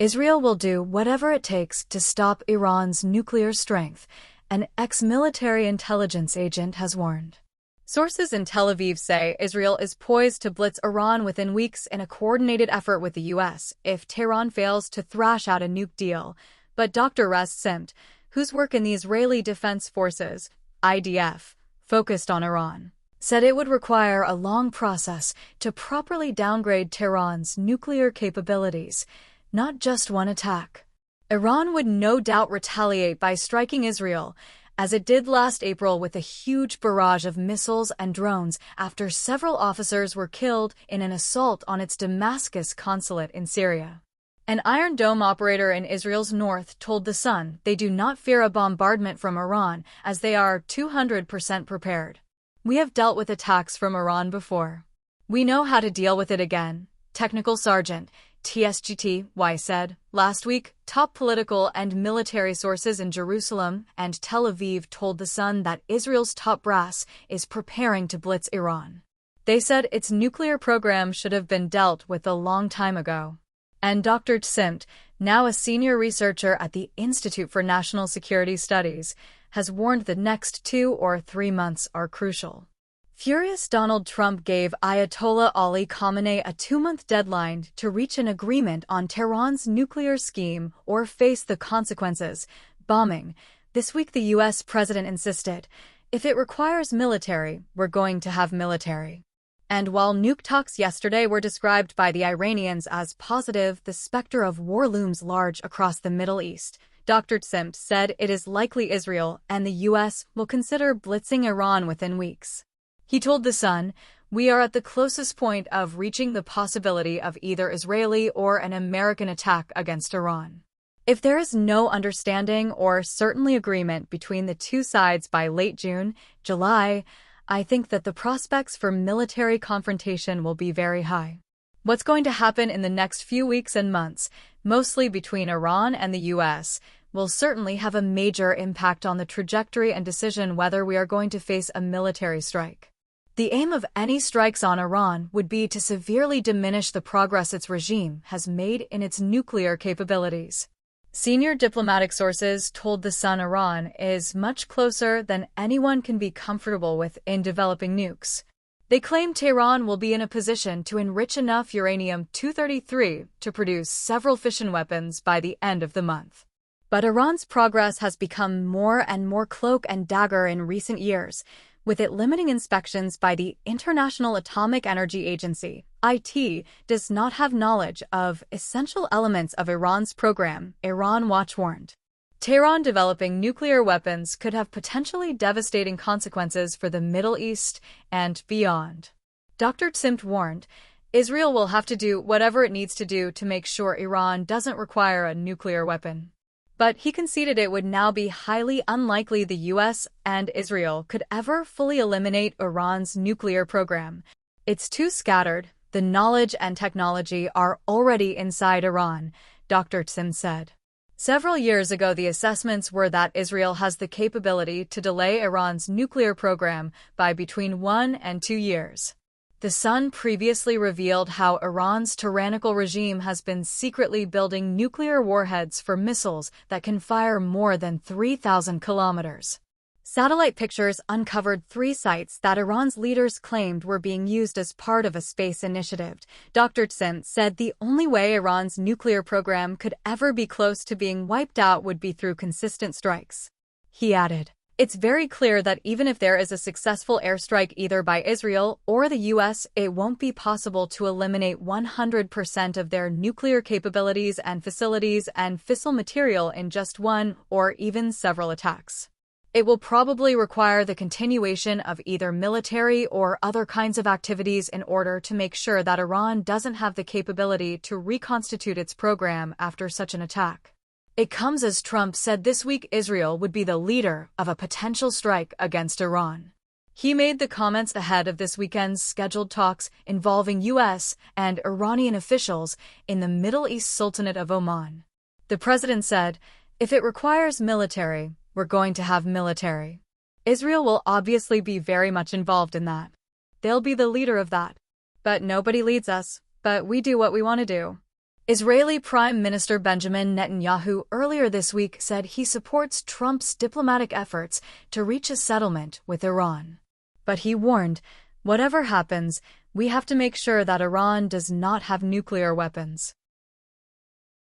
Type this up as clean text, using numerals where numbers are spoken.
Israel will do whatever it takes to stop Iran's nuclear strength, an ex-military intelligence agent has warned. Sources in Tel Aviv say Israel is poised to blitz Iran within weeks in a coordinated effort with the U.S. if Tehran fails to thrash out a nuke deal. But Dr. Rez Simt, whose work in the Israeli Defense Forces, IDF, focused on Iran, said it would require a long process to properly downgrade Tehran's nuclear capabilities, not just one attack. Iran would no doubt retaliate by striking Israel, as it did last April with a huge barrage of missiles and drones after several officers were killed in an assault on its Damascus consulate in Syria. An Iron Dome operator in Israel's north told The Sun they do not fear a bombardment from Iran as they are 200% prepared. "We have dealt with attacks from Iran before. We know how to deal with it again," Technical Sergeant TSGTY said. Last week, top political and military sources in Jerusalem and Tel Aviv told The Sun that Israel's top brass is preparing to blitz Iran. They said its nuclear program should have been dealt with a long time ago. And Dr. Simt, now a senior researcher at the Institute for National Security Studies, has warned the next 2 or 3 months are crucial. Furious Donald Trump gave Ayatollah Ali Khamenei a 2-month deadline to reach an agreement on Tehran's nuclear scheme or face the consequences, bombing. This week the U.S. president insisted, "If it requires military, we're going to have military." And while nuke talks yesterday were described by the Iranians as positive, the specter of war looms large across the Middle East. Dr. Simt said it is likely Israel and the U.S. will consider blitzing Iran within weeks. He told The Sun, "We are at the closest point of reaching the possibility of either Israeli or an American attack against Iran. If there is no understanding or certainly agreement between the two sides by late June, July, I think that the prospects for military confrontation will be very high." What's going to happen in the next few weeks and months, mostly between Iran and the U.S., will certainly have a major impact on the trajectory and decision whether we are going to face a military strike. The aim of any strikes on Iran would be to severely diminish the progress its regime has made in its nuclear capabilities. Senior diplomatic sources told The Sun Iran is much closer than anyone can be comfortable with in developing nukes. They claim Tehran will be in a position to enrich enough uranium-233 to produce several fission weapons by the end of the month. But Iran's progress has become more and more cloak and dagger in recent years, with it limiting inspections by the International Atomic Energy Agency. IT does not have knowledge of essential elements of Iran's program, Iran Watch warned. Tehran developing nuclear weapons could have potentially devastating consequences for the Middle East and beyond. Dr. Simt warned, Israel will have to do whatever it needs to do to make sure Iran doesn't require a nuclear weapon. But he conceded it would now be highly unlikely the U.S. and Israel could ever fully eliminate Iran's nuclear program. It's too scattered. The knowledge and technology are already inside Iran, Dr. Simt said. Several years ago, the assessments were that Israel has the capability to delay Iran's nuclear program by between 1 and 2 years. The Sun previously revealed how Iran's tyrannical regime has been secretly building nuclear warheads for missiles that can fire more than 3,000 kilometers. Satellite pictures uncovered 3 sites that Iran's leaders claimed were being used as part of a space initiative. Dr. Simt said the only way Iran's nuclear program could ever be close to being wiped out would be through consistent strikes. He added, "It's very clear that even if there is a successful airstrike either by Israel or the U.S., it won't be possible to eliminate 100% of their nuclear capabilities and facilities and fissile material in just one or even several attacks. It will probably require the continuation of either military or other kinds of activities in order to make sure that Iran doesn't have the capability to reconstitute its program after such an attack." It comes as Trump said this week Israel would be the leader of a potential strike against Iran. He made the comments ahead of this weekend's scheduled talks involving U.S. and Iranian officials in the Middle East Sultanate of Oman. The president said, "If it requires military, we're going to have military. Israel will obviously be very much involved in that. They'll be the leader of that. But nobody leads us, but we do what we want to do." Israeli Prime Minister Benjamin Netanyahu earlier this week said he supports Trump's diplomatic efforts to reach a settlement with Iran. But he warned, whatever happens, we have to make sure that Iran does not have nuclear weapons.